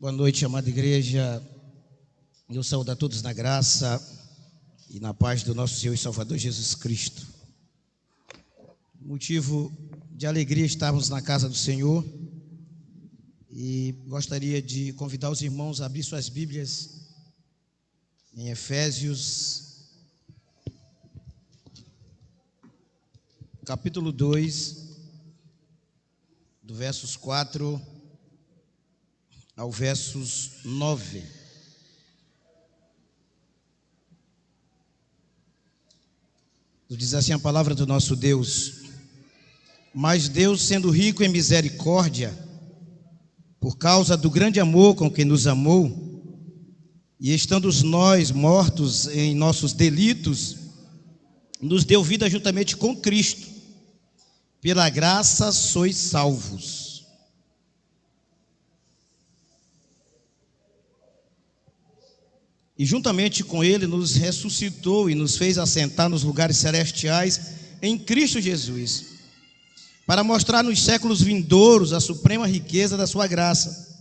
Boa noite, amada igreja. Eu saúdo a todos na graça e na paz do nosso Senhor e Salvador Jesus Cristo. Motivo de alegria estarmos na casa do Senhor e gostaria de convidar os irmãos a abrir suas Bíblias em Efésios, capítulo 2, do versos 4 ao versos 9. Diz assim a palavra do nosso Deus: mas Deus, sendo rico em misericórdia, por causa do grande amor com que nos amou, e estando nós mortos em nossos delitos, nos deu vida juntamente com Cristo. Pela graça sois salvos. E juntamente com Ele nos ressuscitou e nos fez assentar nos lugares celestiais em Cristo Jesus, para mostrar nos séculos vindouros a suprema riqueza da sua graça,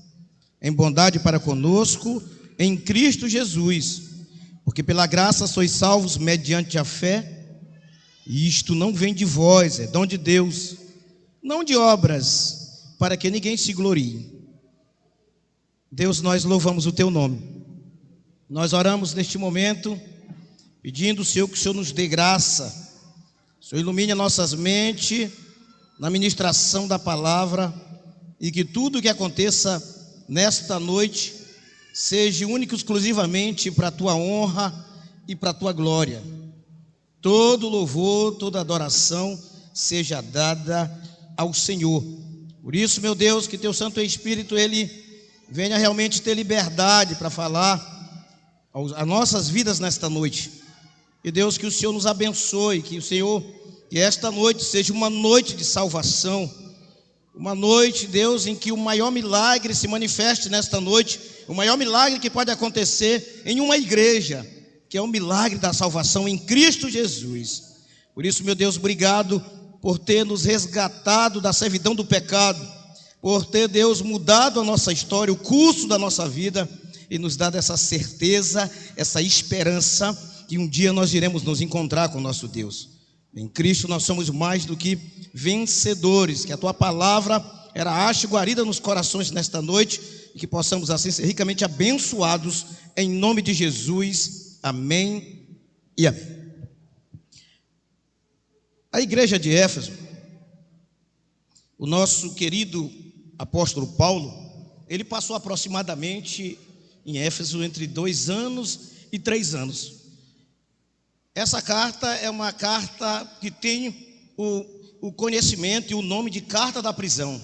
em bondade para conosco em Cristo Jesus. Porque pela graça sois salvos mediante a fé, e isto não vem de vós, é dom de Deus, não de obras, para que ninguém se glorie. Deus, nós louvamos o teu nome. Nós oramos neste momento, pedindo, Senhor, que o Senhor nos dê graça, o Senhor ilumine as nossas mentes na ministração da palavra, e que tudo que aconteça nesta noite seja único e exclusivamente para a tua honra e para a tua glória. Todo louvor, toda adoração seja dada ao Senhor. Por isso, meu Deus, que teu Santo Espírito, ele venha realmente ter liberdade para falar as nossas vidas nesta noite. E Deus, que o Senhor nos abençoe, que esta noite seja uma noite de salvação, uma noite, Deus, em que o maior milagre se manifeste nesta noite, o maior milagre que pode acontecer em uma igreja, que é o milagre da salvação em Cristo Jesus. Por isso, meu Deus, obrigado por ter nos resgatado da servidão do pecado, por ter, Deus, mudado a nossa história, o curso da nossa vida, e nos dado essa certeza, essa esperança, que um dia nós iremos nos encontrar com o nosso Deus. Em Cristo nós somos mais do que vencedores, que a tua palavra era acha e guarida nos corações nesta noite, e que possamos assim ser ricamente abençoados, em nome de Jesus, amém e amém. A igreja de Éfeso, o nosso querido apóstolo Paulo, ele passou aproximadamente em Éfeso entre 2 anos e 3 anos. Essa carta é uma carta que tem o conhecimento e o nome de carta da prisão,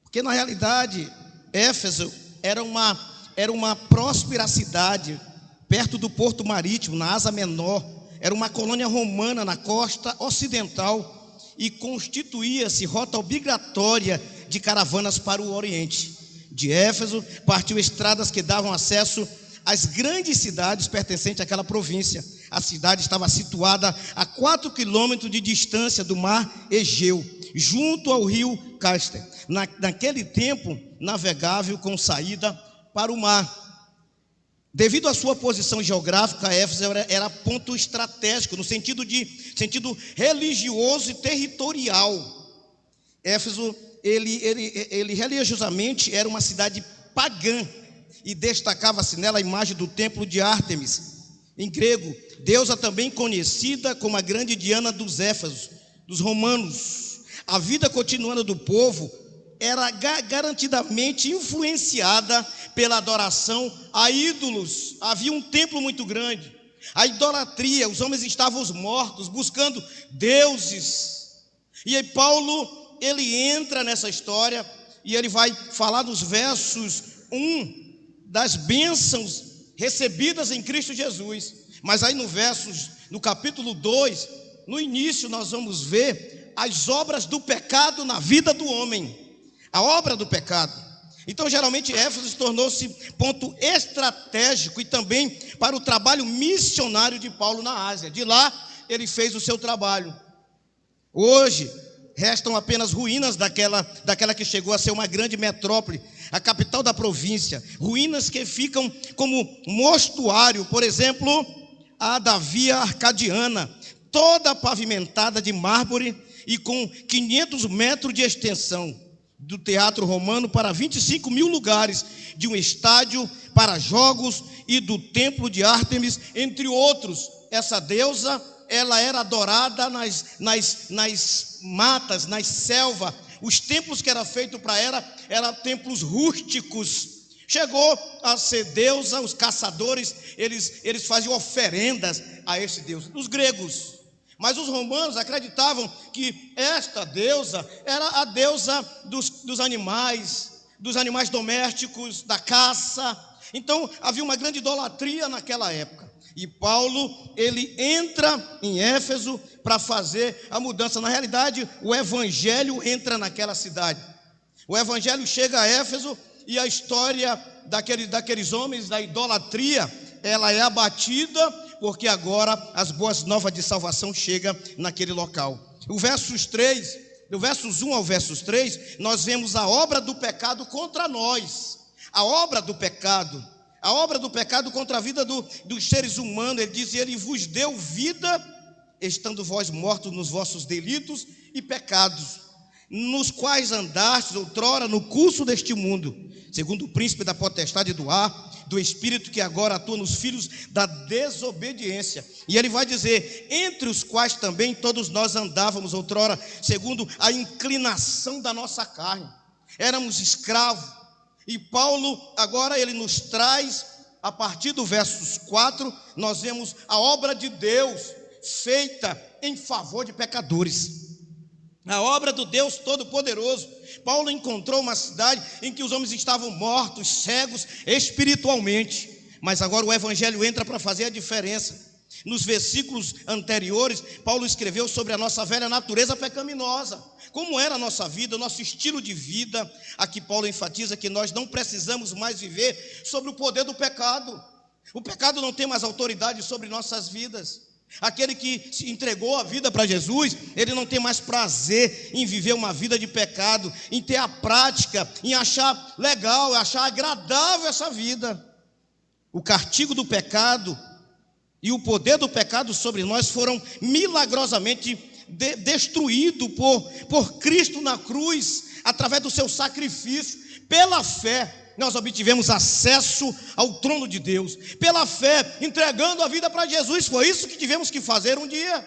porque na realidade Éfeso era uma próspera cidade perto do porto marítimo, na Ásia Menor. Era uma colônia romana na costa ocidental e constituía-se rota obrigatória de caravanas para o Oriente. De Éfeso partiu estradas que davam acesso às grandes cidades pertencentes àquela província. A cidade estava situada a 4 quilômetros de distância do mar Egeu, junto ao rio Cáster, naquele tempo navegável com saída para o mar. Devido à sua posição geográfica, Éfeso era ponto estratégico no sentido religioso e territorial. Éfeso ele religiosamente era uma cidade pagã, e destacava-se nela a imagem do templo de Ártemis, em grego, deusa também conhecida como a grande Diana dos Éfesos, dos romanos. A vida cotidiana do povo era garantidamente influenciada pela adoração a ídolos. Havia um templo muito grande, a idolatria, os homens estavam mortos, buscando deuses. E aí Paulo, ele entra nessa história e ele vai falar dos versos 1 das bênçãos recebidas em Cristo Jesus. Mas aí no capítulo 2, no início nós vamos ver as obras do pecado na vida do homem, a obra do pecado. Então geralmente Éfeso tornou-se ponto estratégico e também para o trabalho missionário de Paulo na Ásia. De lá ele fez o seu trabalho. Hoje, restam apenas ruínas daquela que chegou a ser uma grande metrópole, a capital da província. Ruínas que ficam como mostuário, por exemplo, a da Via Arcadiana, toda pavimentada de mármore e com 500 metros de extensão, do Teatro Romano para 25 mil lugares, de um estádio para jogos e do Templo de Ártemis, entre outros. Essa deusa, ela era adorada nas matas, nas selvas. Os templos que era feito para ela eram templos rústicos. Chegou a ser deusa, os caçadores, eles faziam oferendas a esse deus, os gregos. Mas os romanos acreditavam que esta deusa era a deusa dos animais domésticos, da caça. Então havia uma grande idolatria naquela época. E Paulo, ele entra em Éfeso para fazer a mudança. Na realidade, o evangelho entra naquela cidade. O evangelho chega a Éfeso e a história daqueles homens da idolatria, ela é abatida, porque agora as boas novas de salvação chegam naquele local. Do versos 1 ao versos 3, nós vemos a obra do pecado contra nós. A obra do pecado contra a vida dos seres humanos. Ele diz: ele vos deu vida, estando vós mortos nos vossos delitos e pecados, nos quais andastes outrora no curso deste mundo, segundo o príncipe da potestade do ar, do espírito que agora atua nos filhos da desobediência. E ele vai dizer: entre os quais também todos nós andávamos outrora, segundo a inclinação da nossa carne. Éramos escravos. E Paulo agora ele nos traz, a partir do versos 4, nós vemos a obra de Deus feita em favor de pecadores. A obra do Deus Todo-Poderoso. Paulo encontrou uma cidade em que os homens estavam mortos, cegos espiritualmente. Mas agora o evangelho entra para fazer a diferença. Nos versículos anteriores, Paulo escreveu sobre a nossa velha natureza pecaminosa. Como era a nossa vida, o nosso estilo de vida. Aqui Paulo enfatiza que nós não precisamos mais viver sobre o poder do pecado. O pecado não tem mais autoridade sobre nossas vidas. Aquele que se entregou a vida para Jesus, ele não tem mais prazer em viver uma vida de pecado, em ter a prática, em achar legal, achar agradável essa vida. O castigo do pecado e o poder do pecado sobre nós foram milagrosamente destruídos por Cristo na cruz, através do seu sacrifício. Pela fé nós obtivemos acesso ao trono de Deus, pela fé, entregando a vida para Jesus. Foi isso que tivemos que fazer um dia.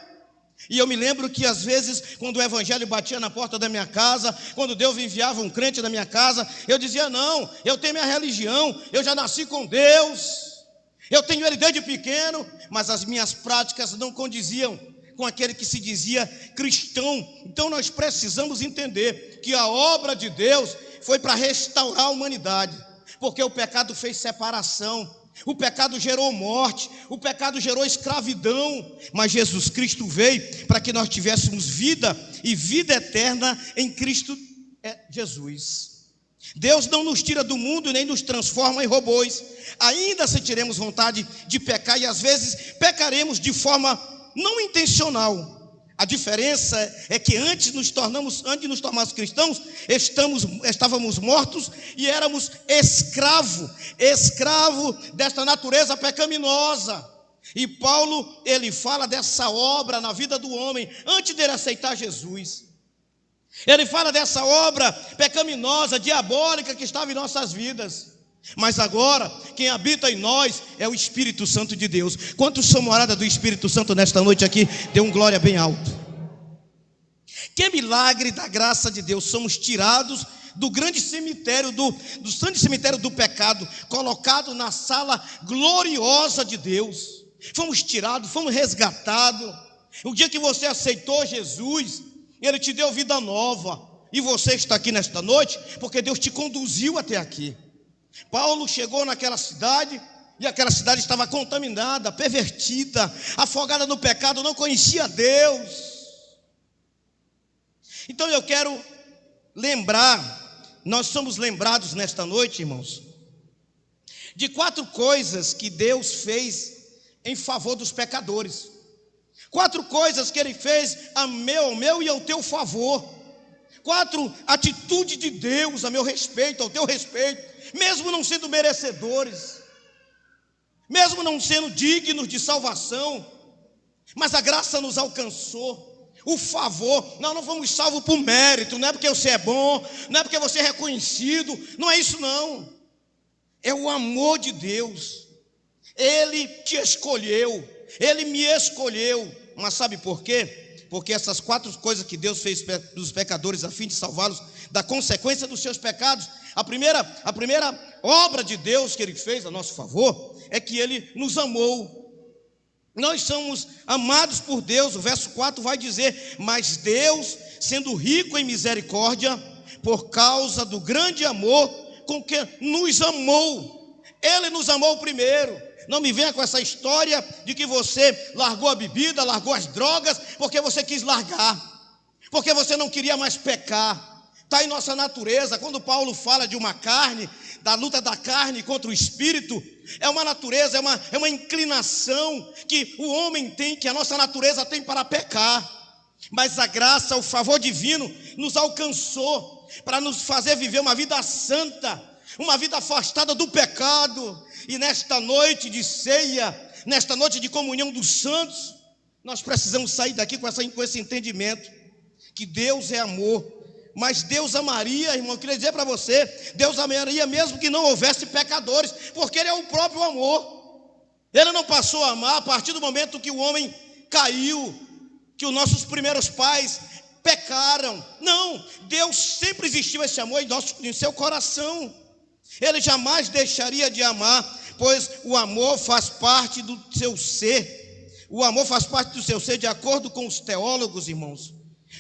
E eu me lembro que às vezes, quando o evangelho batia na porta da minha casa, quando Deus enviava um crente na minha casa, eu dizia: não, eu tenho minha religião, eu já nasci com Deus, eu tenho Ele desde pequeno. Mas as minhas práticas não condiziam com aquele que se dizia cristão. Então nós precisamos entender que a obra de Deus foi para restaurar a humanidade, porque o pecado fez separação, o pecado gerou morte, o pecado gerou escravidão. Mas Jesus Cristo veio para que nós tivéssemos vida, e vida eterna em Cristo Jesus. Deus não nos tira do mundo nem nos transforma em robôs. Ainda sentiremos vontade de pecar, e às vezes pecaremos de forma não intencional. A diferença é que antes de nos tornarmos cristãos, estávamos mortos e éramos escravo desta natureza pecaminosa. E Paulo, ele fala dessa obra na vida do homem antes dele aceitar Jesus. Ele fala dessa obra pecaminosa, diabólica que estava em nossas vidas. Mas agora, quem habita em nós é o Espírito Santo de Deus. Quantos são morada do Espírito Santo nesta noite aqui? Dê um glória bem alto. Que milagre da graça de Deus. Somos tirados do grande cemitério, do grande cemitério do pecado, colocado na sala gloriosa de Deus. Fomos tirados, fomos resgatados. O dia que você aceitou Jesus, Ele te deu vida nova. E você está aqui nesta noite porque Deus te conduziu até aqui. Paulo chegou naquela cidade, e aquela cidade estava contaminada, pervertida, afogada no pecado, não conhecia Deus. Então eu quero lembrar, nós somos lembrados nesta noite, irmãos, de 4 coisas que Deus fez em favor dos pecadores. 4 coisas que Ele fez ao meu e ao teu favor. 4 atitudes de Deus a meu respeito, ao teu respeito, mesmo não sendo merecedores, mesmo não sendo dignos de salvação, mas a graça nos alcançou. O favor, nós não fomos salvos por mérito, não é porque você é bom, não é porque você é reconhecido, não é isso não. É o amor de Deus. Ele te escolheu, Ele me escolheu. Mas sabe por quê? Porque essas 4 coisas que Deus fez dos pecadores a fim de salvá-los da consequência dos seus pecados, a primeira obra de Deus que Ele fez a nosso favor é que Ele nos amou. Nós somos amados por Deus. O verso 4 vai dizer: mas Deus, sendo rico em misericórdia, por causa do grande amor com que nos amou, Ele nos amou primeiro. Não me venha com essa história de que você largou a bebida, largou as drogas, porque você quis largar, porque você não queria mais pecar. Está em nossa natureza. Quando Paulo fala de uma carne, da luta da carne contra o espírito, é uma natureza, é uma inclinação que o homem tem, que a nossa natureza tem para pecar. Mas a graça, o favor divino nos alcançou para nos fazer viver uma vida santa, uma vida afastada do pecado. E nesta noite de ceia, nesta noite de comunhão dos santos, nós precisamos sair daqui com esse entendimento que Deus é amor. Mas Deus amaria, irmão, eu queria dizer para você, Deus amaria mesmo que não houvesse pecadores, porque Ele é o próprio amor. Ele não passou a amar a partir do momento que o homem caiu, que os nossos primeiros pais pecaram. Não, Deus sempre existiu esse amor em seu coração. Ele jamais deixaria de amar, pois o amor faz parte do seu ser. O amor faz parte do seu ser, de acordo com os teólogos, irmãos.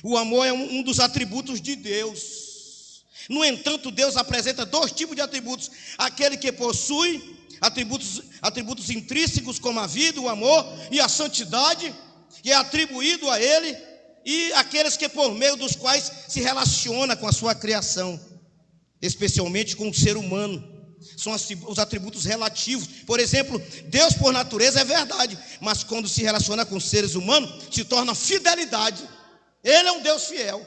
O amor é um dos atributos de Deus. No entanto, Deus apresenta 2 tipos de atributos: aquele que possui atributos intrínsecos como a vida, o amor e a santidade, que é atribuído a Ele, e aqueles que por meio dos quais se relaciona com a sua criação, especialmente com o ser humano. São os atributos relativos. Por exemplo, Deus por natureza é verdade, mas quando se relaciona com os seres humanos, se torna fidelidade. Ele é um Deus fiel,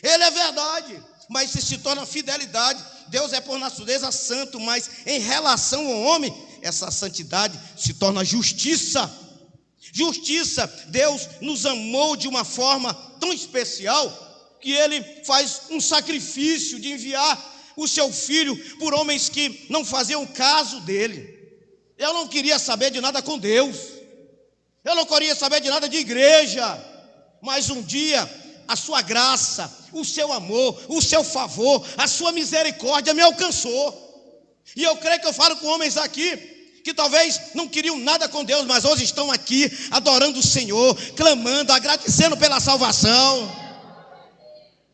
Ele é verdade, mas se torna fidelidade. Deus é por natureza santo, mas em relação ao homem, essa santidade se torna justiça. Justiça. Deus nos amou de uma forma tão especial que Ele faz um sacrifício de enviar o seu filho por homens que não faziam caso dele. Eu não queria saber de nada com Deus, eu não queria saber de nada de igreja. Mas um dia a sua graça, o seu amor, o seu favor, a sua misericórdia me alcançou. E eu creio que eu falo com homens aqui que talvez não queriam nada com Deus, mas hoje estão aqui adorando o Senhor, clamando, agradecendo pela salvação.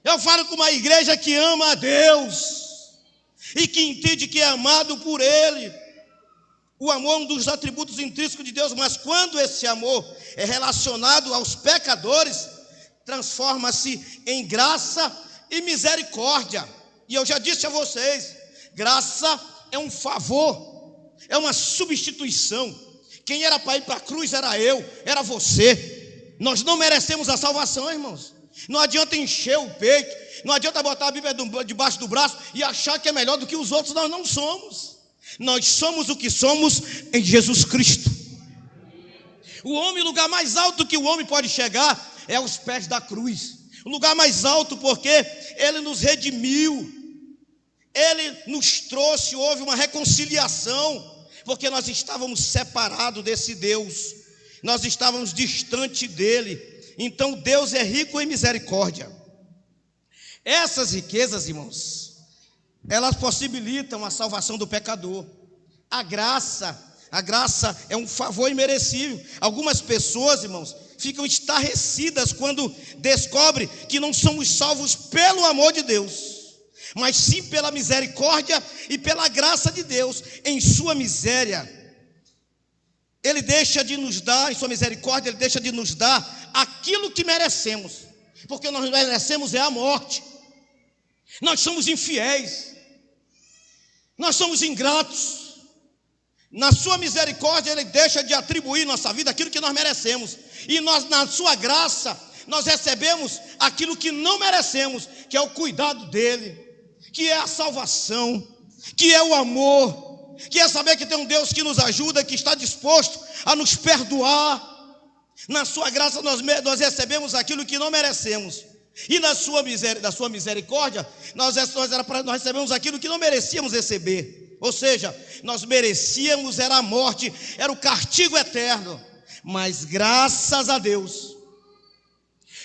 Eu falo com uma igreja que ama a Deus e que entende que é amado por Ele. O amor é um dos atributos intrínsecos de Deus, mas quando esse amor é relacionado aos pecadores, transforma-se em graça e misericórdia. E eu já disse a vocês, graça é um favor, é uma substituição. Quem era para ir para a cruz era eu, era você. Nós não merecemos a salvação, irmãos. Não adianta encher o peito, não adianta botar a Bíblia debaixo do braço e achar que é melhor do que os outros. Nós não somos. Nós somos o que somos em Jesus Cristo. O homem, o lugar mais alto que o homem pode chegar é aos pés da cruz. O lugar mais alto, porque Ele nos redimiu, Ele nos trouxe, houve uma reconciliação, porque nós estávamos separados desse Deus, nós estávamos distante dEle. Então Deus é rico em misericórdia. Essas riquezas, irmãos, elas possibilitam a salvação do pecador. A graça é um favor imerecido. Algumas pessoas, irmãos, ficam estarrecidas quando descobrem que não somos salvos pelo amor de Deus, mas sim pela misericórdia e pela graça de Deus. Em sua miséria, Ele deixa de nos dar, em sua misericórdia, Ele deixa de nos dar aquilo que merecemos, porque nós merecemos é a morte. Nós somos infiéis, nós somos ingratos. Na sua misericórdia, Ele deixa de atribuir em nossa vida aquilo que nós merecemos, e nós, na sua graça, nós recebemos aquilo que não merecemos, que é o cuidado dele, que é a salvação, que é o amor, que é saber que tem um Deus que nos ajuda, que está disposto a nos perdoar. Na sua graça nós recebemos aquilo que não merecemos, e na sua misericórdia nós recebemos aquilo que não merecíamos receber. Ou seja, nós merecíamos era a morte, era o castigo eterno. Mas graças a Deus,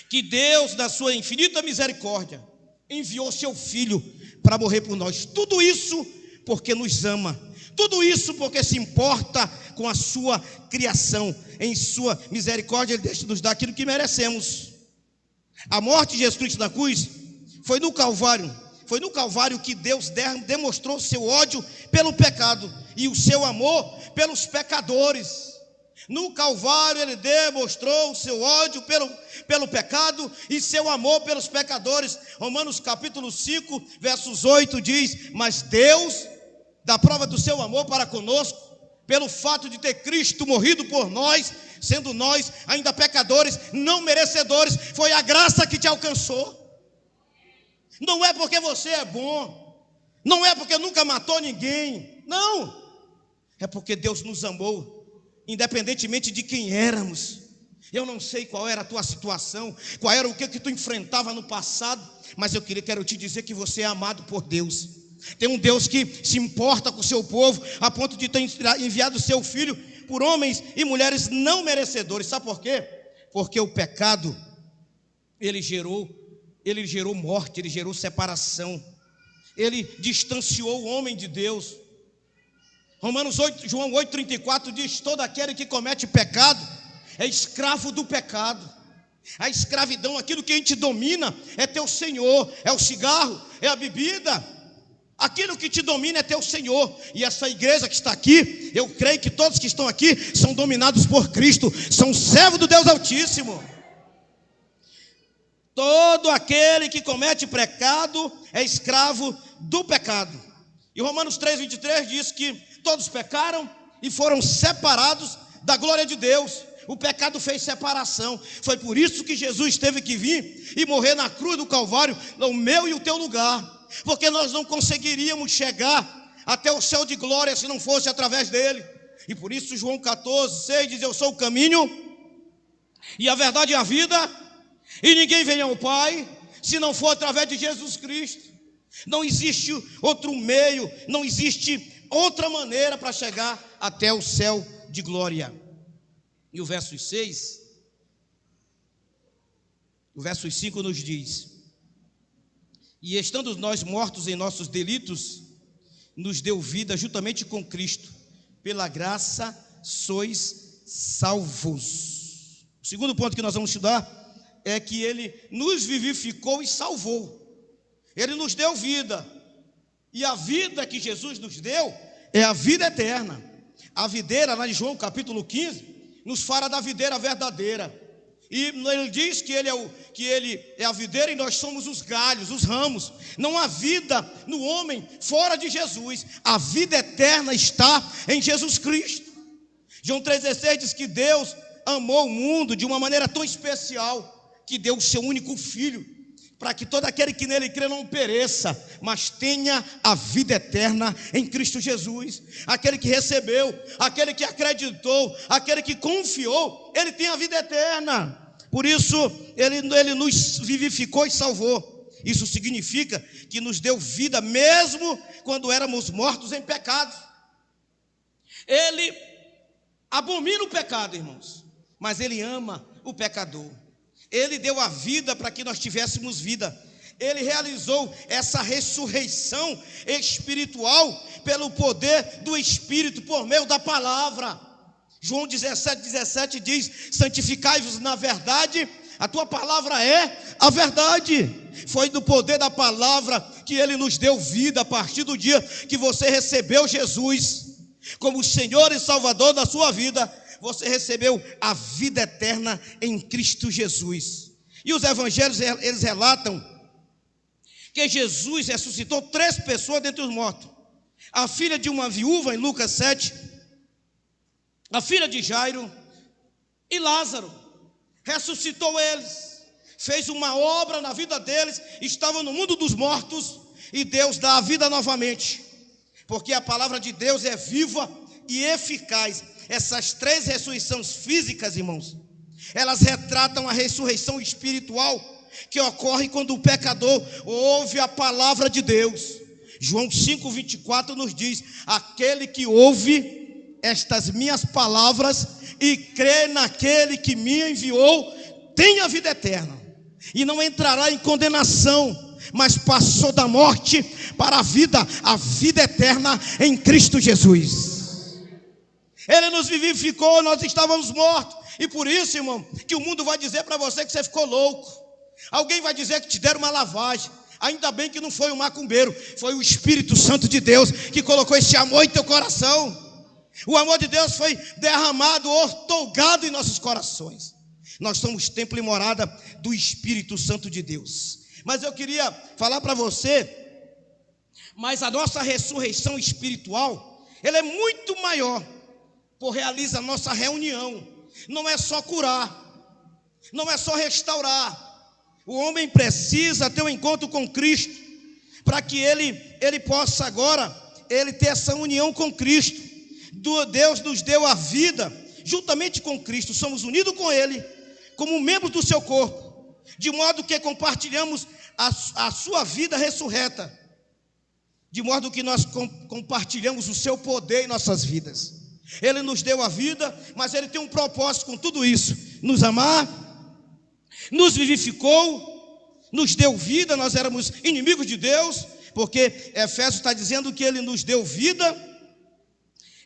que Deus, na sua infinita misericórdia, enviou seu Filho para morrer por nós. Tudo isso porque nos ama, tudo isso porque se importa com a sua criação. Em sua misericórdia Ele deixa nos dar aquilo que merecemos. A morte de Jesus Cristo na cruz foi no Calvário. Foi no Calvário que Deus demonstrou o seu ódio pelo pecado e o seu amor pelos pecadores. No Calvário Ele demonstrou o seu ódio pelo pecado e seu amor pelos pecadores. Romanos capítulo 5, versos 8 diz: mas Deus dá prova do seu amor para conosco, pelo fato de ter Cristo morrido por nós, sendo nós ainda pecadores, não merecedores. Foi a graça que te alcançou. Não é porque você é bom, não é porque nunca matou ninguém, não, é porque Deus nos amou, independentemente de quem éramos. Eu não sei qual era a tua situação, qual era o que tu enfrentava no passado, mas eu quero te dizer que você é amado por Deus. Tem um Deus que se importa com o seu povo, a ponto de ter enviado o seu Filho por homens e mulheres não merecedores. Sabe por quê? Porque o pecado, ele gerou morte, ele gerou separação, ele distanciou o homem de Deus. João 8,34 diz: todo aquele que comete pecado é escravo do pecado. A escravidão, aquilo que a gente domina, é teu senhor, é o cigarro, é a bebida. Aquilo que te domina é teu Senhor. E essa igreja que está aqui, eu creio que todos que estão aqui são dominados por Cristo, são servos do Deus Altíssimo. Todo aquele que comete pecado é escravo do pecado. E Romanos 3,23 diz que todos pecaram e foram separados da glória de Deus. O pecado fez separação. Foi por isso que Jesus teve que vir e morrer na cruz do Calvário, no meu e o teu lugar. Porque nós não conseguiríamos chegar até o céu de glória se não fosse através dele. E por isso João 14,6 diz: eu sou o caminho e a verdade e a vida, e ninguém vem ao Pai se não for através de Jesus Cristo. Não existe outro meio, não existe outra maneira para chegar até o céu de glória. E o verso 5 nos diz: e estando nós mortos em nossos delitos, nos deu vida juntamente com Cristo, pela graça sois salvos. O segundo ponto que nós vamos estudar é que Ele nos vivificou e salvou. Ele nos deu vida, e a vida que Jesus nos deu é a vida eterna. A videira, lá em João capítulo 15, nos fala da videira verdadeira. E ele diz que ele é a videira e nós somos os galhos, os ramos. Não há vida no homem fora de Jesus. A vida eterna está em Jesus Cristo. João 3,16 diz que Deus amou o mundo de uma maneira tão especial, que deu o seu único Filho, para que todo aquele que nele crê não pereça, mas tenha a vida eterna em Cristo Jesus. Aquele que recebeu, aquele que acreditou, aquele que confiou, ele tem a vida eterna. Por isso ele nos vivificou e salvou. Isso significa que nos deu vida mesmo quando éramos mortos em pecado. Ele abomina o pecado, irmãos, mas ele ama o pecador. Ele deu a vida para que nós tivéssemos vida. Ele realizou essa ressurreição espiritual pelo poder do Espírito, por meio da palavra. João 17 diz: santificai-vos na verdade, a tua palavra é a verdade. Foi do poder da palavra que Ele nos deu vida, a partir do dia que você recebeu Jesus como Senhor e Salvador da sua vida. Você recebeu a vida eterna em Cristo Jesus. E os evangelhos, eles relatam que Jesus ressuscitou 3 pessoas dentre os mortos: a filha de uma viúva, em Lucas 7, a filha de Jairo e Lázaro. Ressuscitou eles. fez uma obra na vida deles, estavam no mundo dos mortos, e Deus dá a vida novamente, porque a palavra de Deus é viva e eficaz. Essas 3 ressurreições físicas, irmãos, elas retratam a ressurreição espiritual que ocorre quando o pecador ouve a palavra de Deus. João 5,24 nos diz: aquele que ouve estas minhas palavras e crê naquele que me enviou, tem a vida eterna, e não entrará em condenação, mas passou da morte para a vida eterna em Cristo Jesus. Ele nos vivificou, nós estávamos mortos, e por isso, irmão, que o mundo vai dizer para você que você ficou louco. Alguém vai dizer que te deram uma lavagem. Ainda bem que não foi um macumbeiro, foi o Espírito Santo de Deus que colocou esse amor em teu coração. O amor de Deus foi derramado, outorgado em nossos corações. Nós somos templo e morada do Espírito Santo de Deus. Mas eu queria falar para você, mas a nossa ressurreição espiritual, ela é muito maior, por realiza a nossa reunião. Não é só curar, não é só restaurar. O homem precisa ter um encontro com Cristo, para que ele possa agora, ele ter essa união com Cristo. Deus nos deu a vida, juntamente com Cristo, somos unidos com Ele, como membros do seu corpo, de modo que compartilhamos a sua vida ressurreta, de modo que nós compartilhamos o seu poder em nossas vidas. Ele nos deu a vida, mas Ele tem um propósito com tudo isso: nos amar, nos vivificou, nos deu vida. Nós éramos inimigos de Deus, porque Efésios está dizendo que Ele nos deu vida,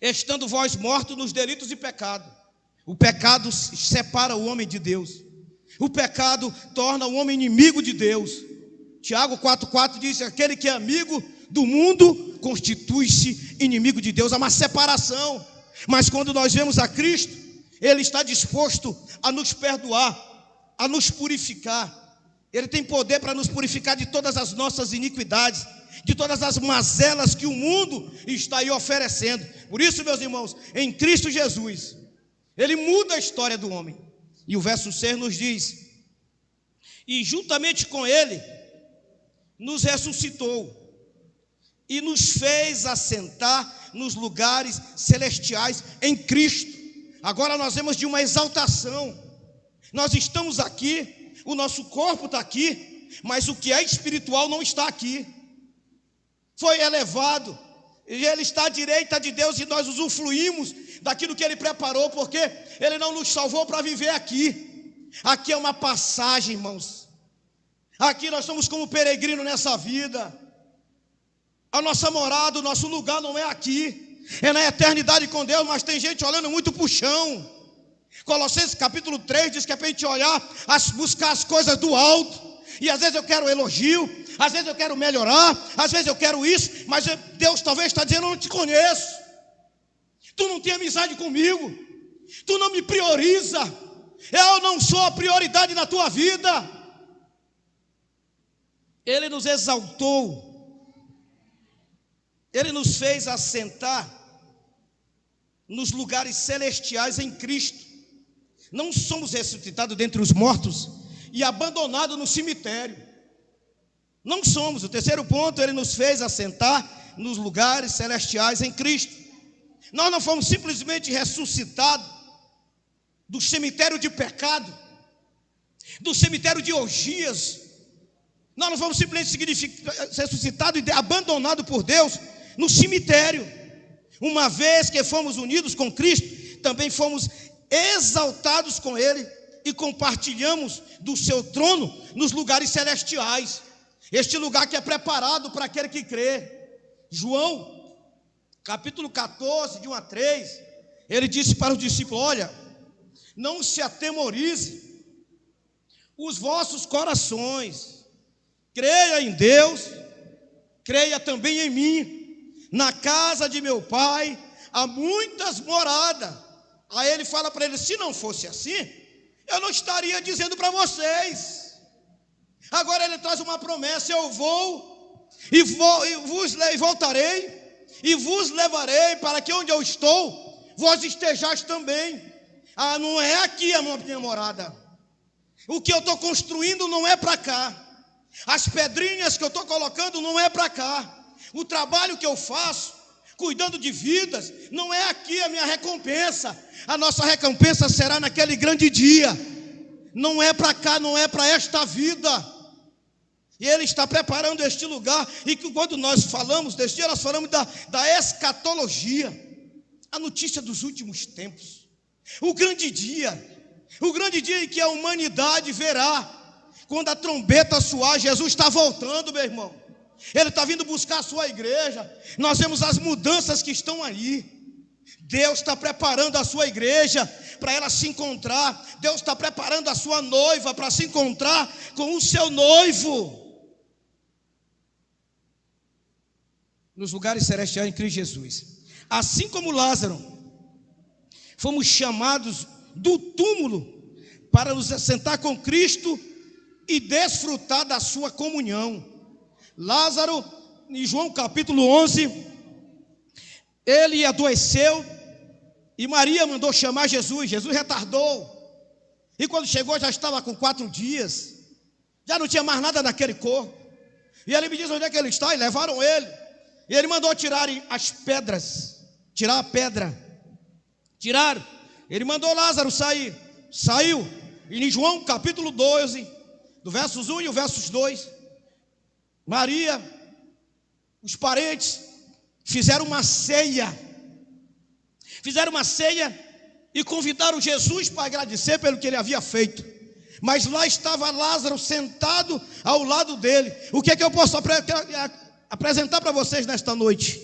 estando vós mortos nos delitos e pecado. O pecado separa o homem de Deus, o pecado torna o homem inimigo de Deus. Tiago 4,4 diz: aquele que é amigo do mundo constitui-se inimigo de Deus. Há uma separação, mas quando nós vemos a Cristo, Ele está disposto a nos perdoar, a nos purificar. Ele tem poder para nos purificar de todas as nossas iniquidades, de todas as mazelas que o mundo está aí oferecendo. Por isso, meus irmãos, em Cristo Jesus, Ele muda a história do homem. E o verso 6 nos diz: e juntamente com Ele nos ressuscitou e nos fez assentar nos lugares celestiais em Cristo. Agora nós vemos de uma exaltação. Nós estamos aqui, o nosso corpo está aqui, mas o que é espiritual não está aqui. Foi elevado, e Ele está à direita de Deus, e nós usufruímos daquilo que Ele preparou, porque Ele não nos salvou para viver aqui. Aqui é uma passagem, irmãos. Aqui nós somos como peregrino nessa vida. A nossa morada, o nosso lugar não é aqui, é na eternidade com Deus. Mas tem gente olhando muito para o chão. Colossenses capítulo 3 diz que é para a gente olhar, buscar as coisas do alto. E às vezes eu quero elogio, às vezes eu quero melhorar, às vezes eu quero isso, mas Deus talvez está dizendo: eu não te conheço, tu não tem amizade comigo, tu não me prioriza, eu não sou a prioridade na tua vida. Ele nos exaltou, Ele nos fez assentar nos lugares celestiais em Cristo. Não somos ressuscitados dentre os mortos e abandonados no cemitério. Não somos. O terceiro ponto: Ele nos fez assentar nos lugares celestiais em Cristo. Nós não fomos simplesmente ressuscitados do cemitério de pecado, do cemitério de orgias. Nós não fomos simplesmente ressuscitados e abandonados por Deus no cemitério. Uma vez que fomos unidos com Cristo, também fomos exaltados com Ele e compartilhamos do seu trono nos lugares celestiais. Este lugar que é preparado para aquele que crê. João, capítulo 14, de 1 a 3, ele disse para os discípulos: olha, não se atemorize os vossos corações, creia em Deus, creia também em mim. Na casa de meu pai há muitas moradas. Aí ele fala para eles: se não fosse assim, eu não estaria dizendo para vocês. Agora ele traz uma promessa: eu vou e voltarei e vos levarei para que onde eu estou, vós estejais também. Ah, não é aqui a minha morada. O que eu estou construindo não é para cá. As pedrinhas que eu estou colocando não é para cá. O trabalho que eu faço, cuidando de vidas, não é aqui a minha recompensa. A nossa recompensa será naquele grande dia. Não é para cá, não é para esta vida. E Ele está preparando este lugar. E que quando nós falamos deste dia, nós falamos da escatologia, a notícia dos últimos tempos. O grande dia em que a humanidade verá, quando a trombeta soar, Jesus está voltando, meu irmão. Ele está vindo buscar a sua igreja. Nós vemos as mudanças que estão aí. Deus está preparando a sua igreja para ela se encontrar. Deus está preparando a sua noiva para se encontrar com o seu noivo nos lugares celestiais em Cristo Jesus. Assim como Lázaro, fomos chamados do túmulo para nos assentar com Cristo e desfrutar da sua comunhão. Lázaro, em João capítulo 11, ele adoeceu e Maria mandou chamar Jesus. Jesus retardou, e quando chegou já estava com 4 dias, já não tinha mais nada naquele corpo. E ele me diz onde é que ele está, e levaram ele. E ele mandou tirarem as pedras, tirar a pedra. Tiraram. Ele mandou Lázaro sair. Saiu. E em João capítulo 12, do versos 1 e o versos 2, Maria, os parentes, fizeram uma ceia. Fizeram uma ceia e convidaram Jesus para agradecer pelo que ele havia feito. Mas lá estava Lázaro sentado ao lado dele. O que é que eu posso apresentar para vocês nesta noite?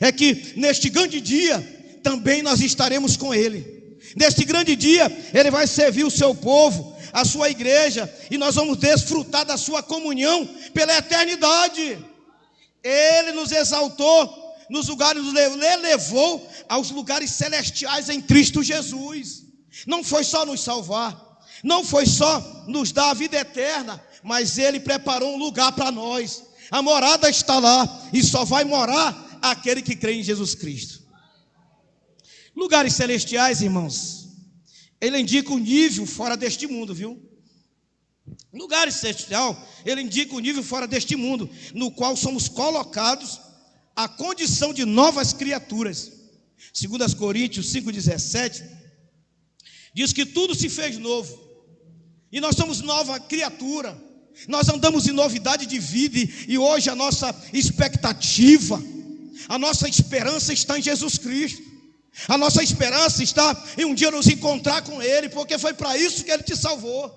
É que neste grande dia também nós estaremos com ele. Neste grande dia ele vai servir o seu povo, a sua igreja, e nós vamos desfrutar da sua comunhão pela eternidade. Ele nos exaltou nos lugares, nos levou aos lugares celestiais em Cristo Jesus. Não foi só nos salvar, não foi só nos dar a vida eterna, mas Ele preparou um lugar para nós. A morada está lá, e só vai morar aquele que crê em Jesus Cristo. Lugares celestiais, irmãos, ele indica um nível fora deste mundo, viu? Lugares celestiais, ele indica um nível fora deste mundo, no qual somos colocados à condição de novas criaturas. 2 Coríntios 5,17 diz que tudo se fez novo, e nós somos nova criatura. Nós andamos em novidade de vida, e hoje a nossa expectativa, a nossa esperança está em Jesus Cristo. A nossa esperança está em um dia nos encontrar com Ele, porque foi para isso que Ele te salvou.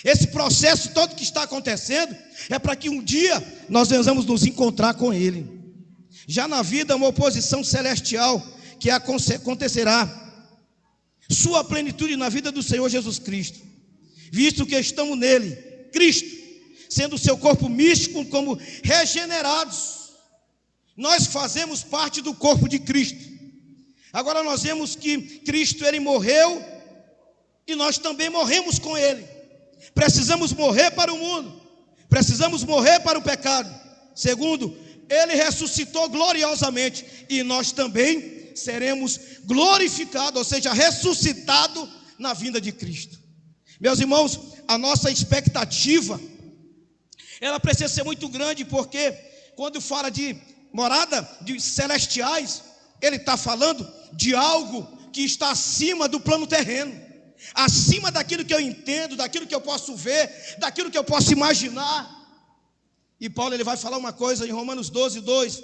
Esse processo todo que está acontecendo é para que um dia nós venhamos nos encontrar com Ele. Já na vida, uma oposição celestial que acontecerá, sua plenitude na vida do Senhor Jesus Cristo, visto que estamos nele, Cristo, sendo o seu corpo místico como regenerados. Nós fazemos parte do corpo de Cristo. Agora nós vemos que Cristo, Ele morreu, e nós também morremos com Ele. Precisamos morrer para o mundo, precisamos morrer para o pecado. Segundo, Ele ressuscitou gloriosamente, e nós também seremos glorificados, ou seja, ressuscitados na vinda de Cristo. Meus irmãos, a nossa expectativa, ela precisa ser muito grande, porque quando fala de morada de celestiais, ele está falando de algo que está acima do plano terreno, acima daquilo que eu entendo, daquilo que eu posso ver, daquilo que eu posso imaginar. E Paulo, ele vai falar uma coisa em Romanos 12:2: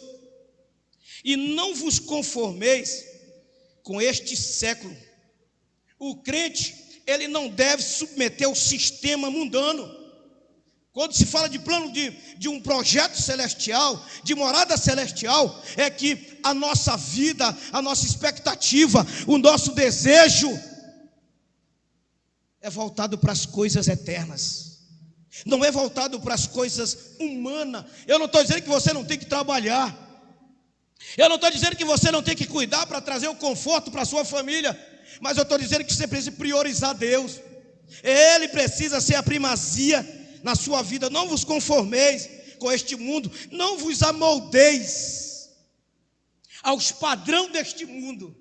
e não vos conformeis com este século. O crente, ele não deve submeter ao sistema mundano. Quando se fala de plano de um projeto celestial, de morada celestial, é que a nossa vida, a nossa expectativa, o nosso desejo é voltado para as coisas eternas, não é voltado para as coisas humanas. Eu não estou dizendo que você não tem que trabalhar, eu não estou dizendo que você não tem que cuidar para trazer o conforto para a sua família, mas eu estou dizendo que você precisa priorizar Deus. Ele precisa ser a primazia na sua vida. Não vos conformeis com este mundo, não vos amoldeis aos padrões deste mundo,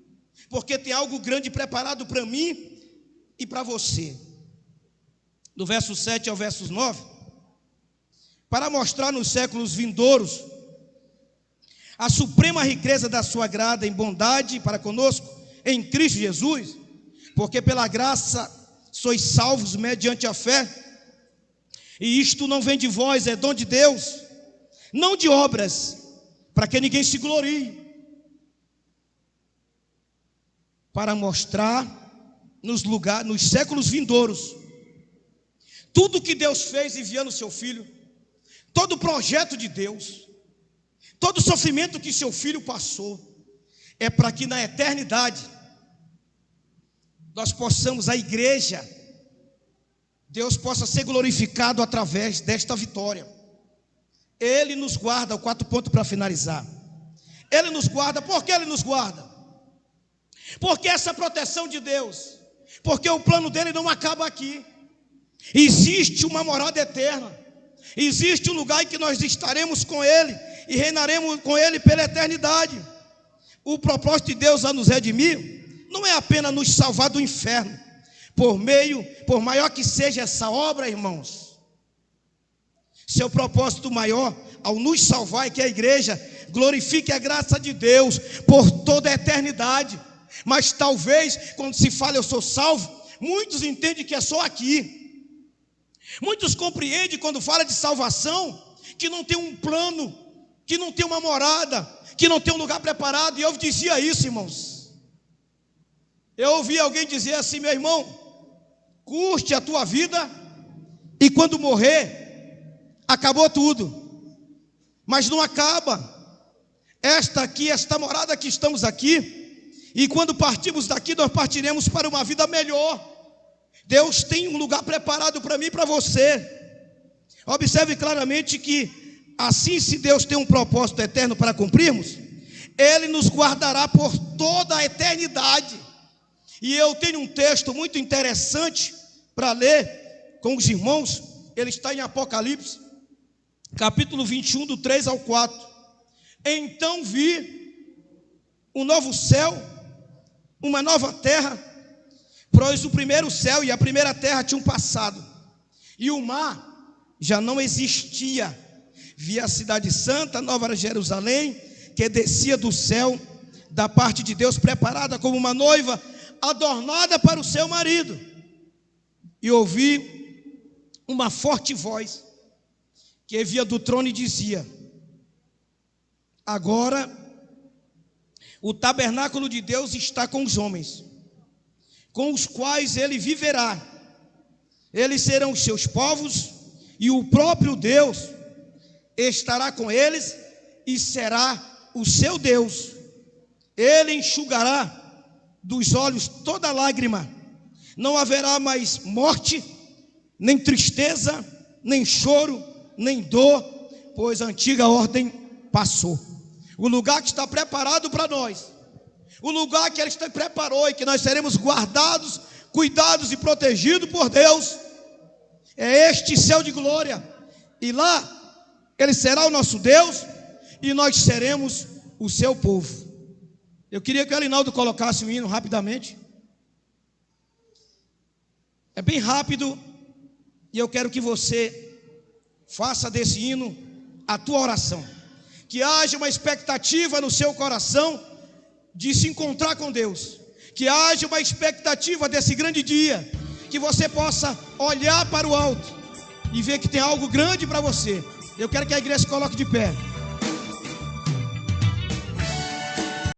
porque tem algo grande preparado para mim e para você. do verso 7 ao verso 9, para mostrar nos séculos vindouros a suprema riqueza da sua graça em bondade para conosco em Cristo Jesus, porque pela graça sois salvos mediante a fé, e isto não vem de vós, é dom de Deus, não de obras, para que ninguém se glorie, para mostrar nos séculos vindouros tudo que Deus fez enviando o seu Filho, todo o projeto de Deus, todo o sofrimento que seu Filho passou, é para que na eternidade nós possamos, a igreja, Deus possa ser glorificado através desta vitória. Ele nos guarda, o 4 ponto para finalizar. Ele nos guarda. Por que Ele nos guarda? Porque essa proteção de Deus, porque o plano dele não acaba aqui. Existe uma morada eterna, existe um lugar em que nós estaremos com Ele e reinaremos com Ele pela eternidade. O propósito de Deus a nos redimir não é apenas nos salvar do inferno, por maior que seja essa obra, irmãos, seu propósito maior ao nos salvar é que a igreja glorifique a graça de Deus por toda a eternidade. Mas talvez, quando se fala eu sou salvo, muitos entendem que é só aqui. Muitos compreendem quando fala de salvação, que não tem um plano, que não tem uma morada, que não tem um lugar preparado. E eu dizia isso, irmãos. Eu ouvi alguém dizer assim: meu irmão, curte a tua vida, e quando morrer, acabou tudo. Mas não acaba. Esta morada que estamos aqui, e quando partimos daqui, nós partiremos para uma vida melhor. Deus tem um lugar preparado para mim e para você. Observe claramente que, assim, se Deus tem um propósito eterno para cumprirmos, Ele nos guardará por toda a eternidade. E eu tenho um texto muito interessante para ler com os irmãos. Ele está em Apocalipse, capítulo 21, do 3 ao 4. Então vi um novo céu, uma nova terra, pois o primeiro céu e a primeira terra tinham passado, e o mar já não existia. Vi a cidade santa, Nova Jerusalém, que descia do céu, da parte de Deus, preparada como uma noiva, adornada para o seu marido. E ouvi uma forte voz, que vinha do trono e dizia: agora o tabernáculo de Deus está com os homens, com os quais ele viverá. Eles serão os seus povos, e o próprio Deus estará com eles e será o seu Deus. Ele enxugará dos olhos toda lágrima. Não haverá mais morte, nem tristeza, nem choro, nem dor, pois a antiga ordem passou. O lugar que está preparado para nós, o lugar que Ele preparou e que nós seremos guardados, cuidados e protegidos por Deus, é este céu de glória. E lá Ele será o nosso Deus e nós seremos o seu povo. Eu queria que o Alinaldo colocasse o hino rapidamente. É bem rápido, e eu quero que você faça desse hino a tua oração. Que haja uma expectativa no seu coração de se encontrar com Deus. Que haja uma expectativa desse grande dia, que você possa olhar para o alto e ver que tem algo grande para você. Eu quero que a igreja se coloque de pé.